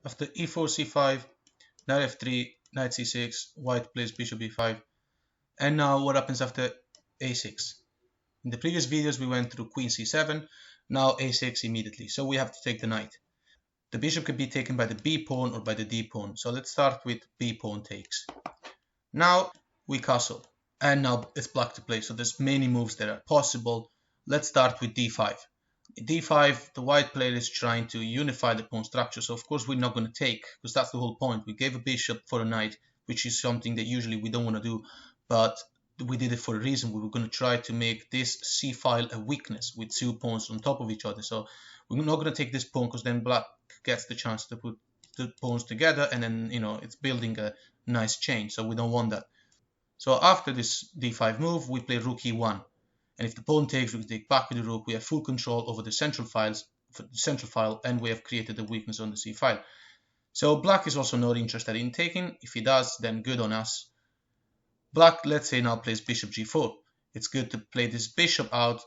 After e4, c5, knight f3, knight c6, white plays bishop e5. And now what happens after a6? In the previous videos we went through queen c7, now a6 immediately. So we have to take the knight. The bishop can be taken by the b pawn or by the d pawn. So let's start with b pawn takes. Now we castle. And now it's black to play. So there's many moves that are possible. Let's start with d5. d5, the white player is trying to unify the pawn structure. So of course we're not going to take, because that's the whole point. We gave a bishop for a knight, which is something that usually we don't want to do, but we did it for a reason. We were going to try to make this c file a weakness with two pawns on top of each other. So we're not going to take this pawn, because then black gets the chance to put the pawns together, and then it's building a nice chain. So we don't want that. So after this d5 move, we play rook e1. And if the pawn takes, we can take back with the rook. We have full control over the central file, and we have created a weakness on the c file. So black is also not interested in taking. If he does, then good on us. Black, let's say, now plays bishop g4. It's good to play this bishop out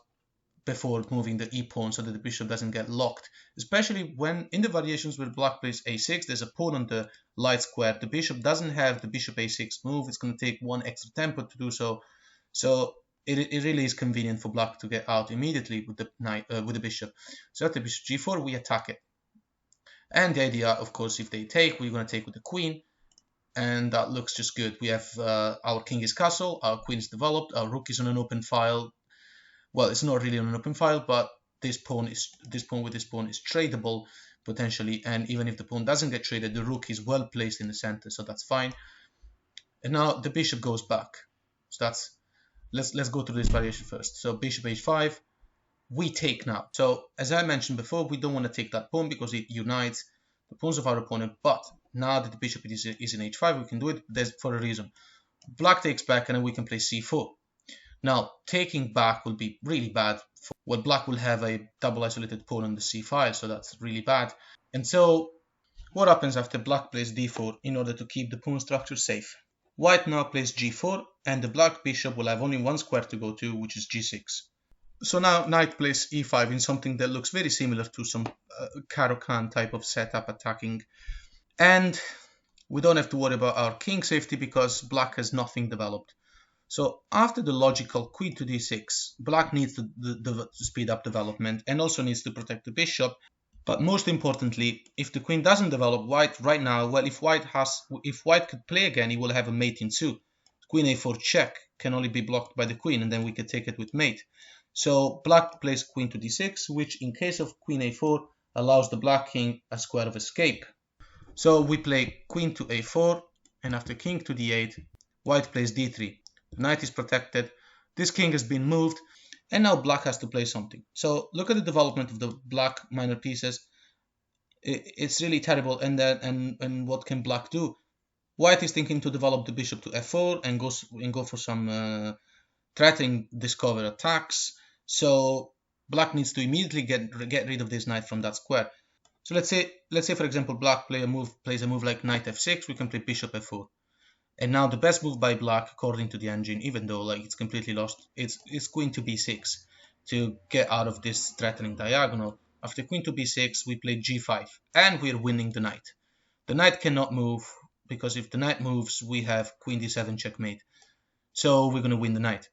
before moving the e-pawn so that the bishop doesn't get locked. Especially when in the variations where black plays a6, there's a pawn on the light square. The bishop doesn't have the bishop a6 move. It's going to take one extra tempo to do so. So it really is convenient for black to get out immediately with the knight, with the bishop. So at the bishop g4, we attack it. And the idea, of course, if they take, we're going to take with the queen. And that looks just good. We have our king is castle, our queen is developed, our rook is on an open file. Well, it's not really on an open file, but this pawn with this pawn is tradable potentially. And even if the pawn doesn't get traded, the rook is well placed in the center, so that's fine. And now the bishop goes back. So that's let's go through this variation first. So bishop h5, we take now. So as I mentioned before, we don't want to take that pawn because it unites the pawns of our opponent. But now that the bishop is in h5, we can do it. There's for a reason. Black takes back, and then we can play c4. Now taking back will be really bad. Well, black will have a double isolated pawn on the c file, so that's really bad. And so what happens after black plays d4 in order to keep the pawn structure safe? White now plays g4, and the black bishop will have only one square to go to, which is g6. So now knight plays e5 in something that looks very similar to some Caro-Kann type of setup attacking. And we don't have to worry about our king safety because black has nothing developed. So after the logical queen to d6, black needs to speed up development and also needs to protect the bishop. But most importantly, if the queen doesn't develop, white right now, well, if white could play again, he will have a mate in two. Queen a4 check can only be blocked by the queen, and then we could take it with mate. So black plays queen to d6, which in case of queen a4 allows the black king a square of escape. So we play queen to a4, and after king to d8, white plays d3. The knight is protected, this king has been moved, and now black has to play something. So look at the development of the black minor pieces. It's really terrible. And what can black do? White is thinking to develop the bishop to f4 and go for some threatening discover attacks. So black needs to immediately get rid of this knight from that square. So let's say for example black plays a move like knight f6. We can play bishop f4. And now the best move by black, according to the engine, even though like it's completely lost, it's queen to b6 to get out of this threatening diagonal. After queen to b6, we play g5, and we're winning the knight. The knight cannot move, because if the knight moves, we have queen d7 checkmate. So we're going to win the knight.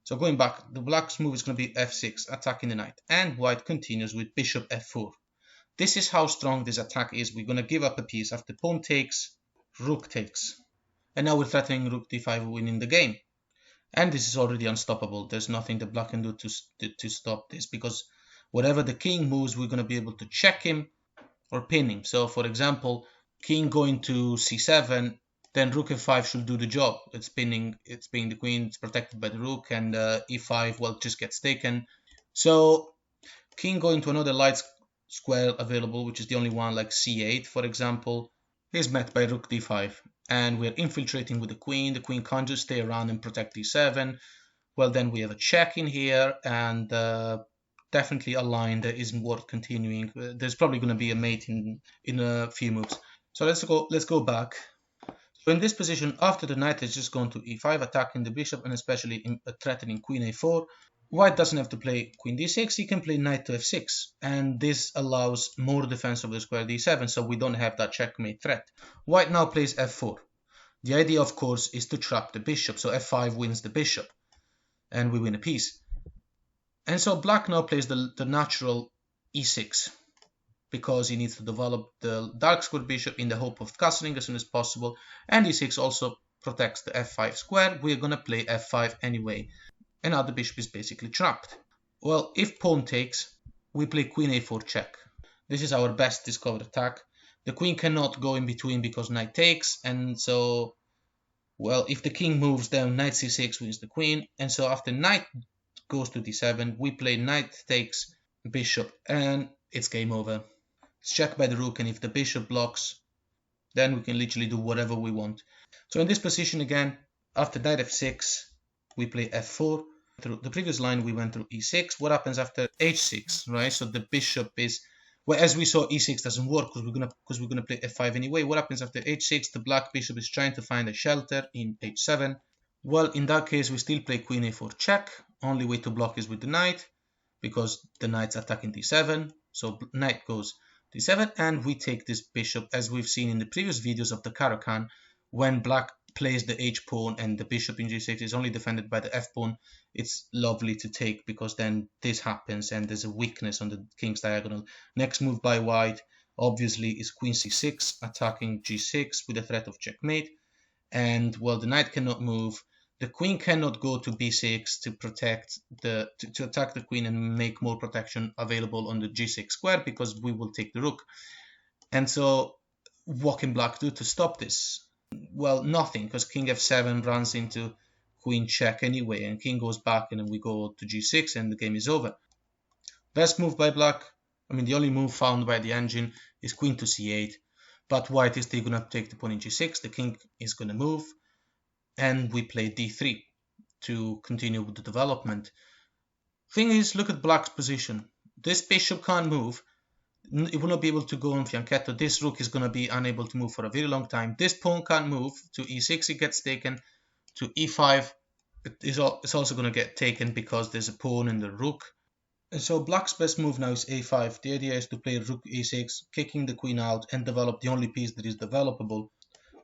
So going back, the black's move is going to be f6, attacking the knight. And white continues with bishop f4. This is how strong this attack is. We're going to give up a piece. After pawn takes, rook takes. And now we're threatening rook d5 winning the game. And this is already unstoppable. There's nothing that black can do to stop this, because whatever the king moves, we're going to be able to check him or pin him. So for example, king going to c7, then rook f5 should do the job. It's pinning the queen, it's protected by the rook, and e5, well, just gets taken. So king going to another light square available, which is the only one, like c8 for example, is met by rook d5. And we're infiltrating with the queen. The queen can't just stay around and protect d7. Well, then we have a check in here, and definitely a line that isn't worth continuing. There's probably going to be a mate in a few moves. So let's go back. So in this position, after the knight has just gone to e5, attacking the bishop, and especially threatening queen a4, White doesn't have to play queen d6, he can play knight to f6, and this allows more defense of the square d7, so we don't have that checkmate threat. White now plays f4. The idea, of course, is to trap the bishop, so f5 wins the bishop, and we win a piece. And so black now plays the natural e6, because he needs to develop the dark square bishop in the hope of castling as soon as possible, and e6 also protects the f5 square. We're going to play f5 anyway, and now the bishop is basically trapped. Well, if pawn takes, we play queen a4 check. This is our best discovered attack. The queen cannot go in between because knight takes, and so, well, if the king moves, then knight c6 wins the queen, and so after knight goes to d7, we play knight takes bishop, and it's game over. It's checked by the rook, and if the bishop blocks, then we can literally do whatever we want. So in this position again, after knight f6, we play f4. Through the previous line, we went through e6. What happens after h6, right? So the bishop is, well, as we saw, e6 doesn't work because we're gonna play f5 anyway. What happens after h6? The black bishop is trying to find a shelter in h7. Well, in that case, we still play queen a4 check. Only way to block is with the knight, because the knight's attacking d7. So knight goes d7, and we take this bishop, as we've seen in the previous videos of the Caro-Kann. When black plays the h pawn and the bishop in g6 is only defended by the f pawn, it's lovely to take, because then this happens and there's a weakness on the king's diagonal. Next move by white obviously is queen c6, attacking g6 with the threat of checkmate, and well, the knight cannot move. The queen cannot go to b6 to protect to attack the queen and make more protection available on the g6 square, because we will take the rook. And so what can black do to stop this? Well, nothing, because king f7 runs into queen check anyway, and king goes back, and then we go to g6, and the game is over. Best move by black, I mean, the only move found by the engine is queen to c8, but white is still going to take the pawn in g6, the king is going to move, and we play d3 to continue with the development. Thing is, look at black's position. This bishop can't move. It will not be able to go on fianchetto. This rook is going to be unable to move for a very long time. This pawn can't move. To e6 it gets taken. To e5 it's also going to get taken because there's a pawn in the rook. And so black's best move now is a5. The idea is to play rook e6, kicking the queen out, and develop the only piece that is developable.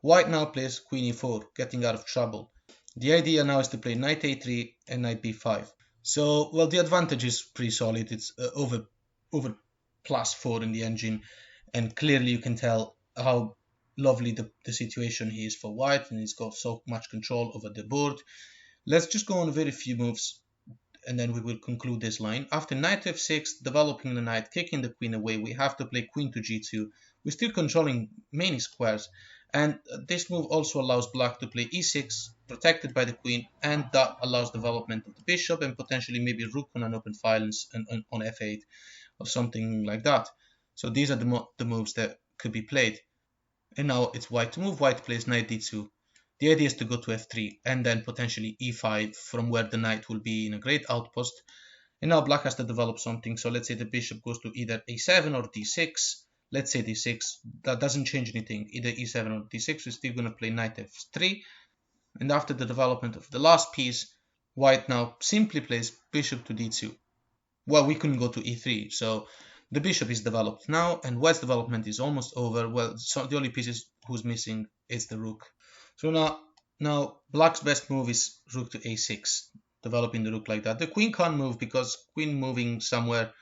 White now plays queen e4, getting out of trouble. The idea now is to play knight a3 and knight b5. So, well, the advantage is pretty solid. It's over +4 in the engine, and clearly you can tell how lovely the situation he is for white, and he's got so much control over the board. Let's just go on very few moves, and then we will conclude this line. After knight to f6, developing the knight, kicking the queen away, we have to play queen to g2. We're still controlling many squares, and this move also allows black to play e6, protected by the queen, and that allows development of the bishop and potentially maybe rook on an open file and on f8 or something like that. So these are the moves that could be played. And now it's white to move. White plays knight d2. The idea is to go to f3 and then potentially e5, from where the knight will be in a great outpost. And now black has to develop something. So let's say the bishop goes to either a7 or d6. Let's say d6. That doesn't change anything. Either e7 or d6. We're still going to play knight f3. And after the development of the last piece, white now simply plays bishop to d2. Well, we couldn't go to e3, so the bishop is developed now, and white's development is almost over. Well, so the only piece who's missing is the rook. So now black's best move is rook to a6, developing the rook like that. The queen can't move because queen moving somewhere,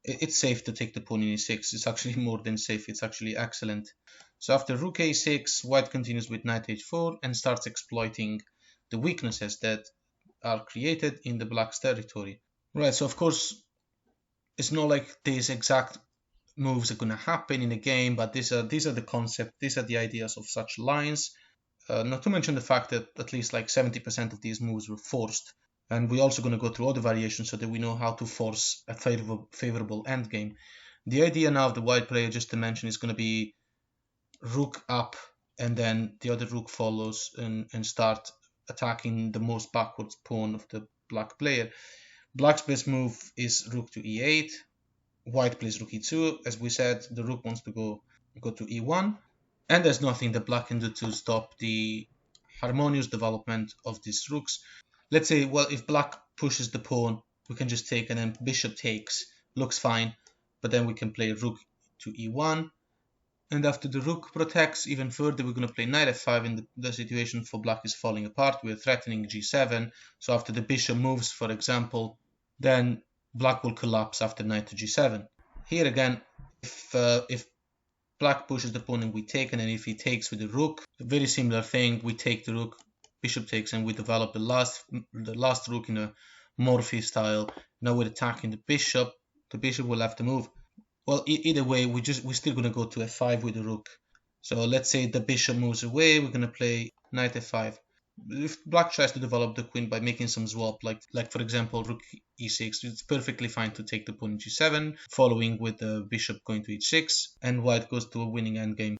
it's safe to take the pawn in e6. It's actually more than safe, it's actually excellent. So after rook a6, white continues with knight h4 and starts exploiting the weaknesses that are created in the black's territory. Right, so of course, it's not like these exact moves are going to happen in a game, but these are the concepts, these are the ideas of such lines. Not to mention the fact that at least like 70% of these moves were forced. And we're also going to go through all the variations so that we know how to force a favorable endgame. The idea now of the white player, just to mention, is going to be rook up, and then the other rook follows and start attacking the most backwards pawn of the black player. Black's best move is rook to e8. White plays rook e2. As we said, the rook wants to go to e1. And there's nothing that black can do to stop the harmonious development of these rooks. Let's say, well, if black pushes the pawn we can just take, and then bishop takes, looks fine, but then we can play rook to e1, and after the rook protects even further, we're going to play knight f5, and the situation for black is falling apart. We're threatening g7, so after the bishop moves, for example, then black will collapse after knight to g7. Here again, if black pushes the pawn and we take, and then if he takes with the rook, a very similar thing, we take the rook, bishop takes, and we develop the last rook in a Morphy style. Now we're attacking the bishop will have to move. Well, either way, we're still going to go to f5 with the rook. So let's say the bishop moves away, we're going to play knight f5. If black tries to develop the queen by making some swap, like for example rook e6, it's perfectly fine to take the pawn g7, following with the bishop going to h6, and white goes to a winning endgame.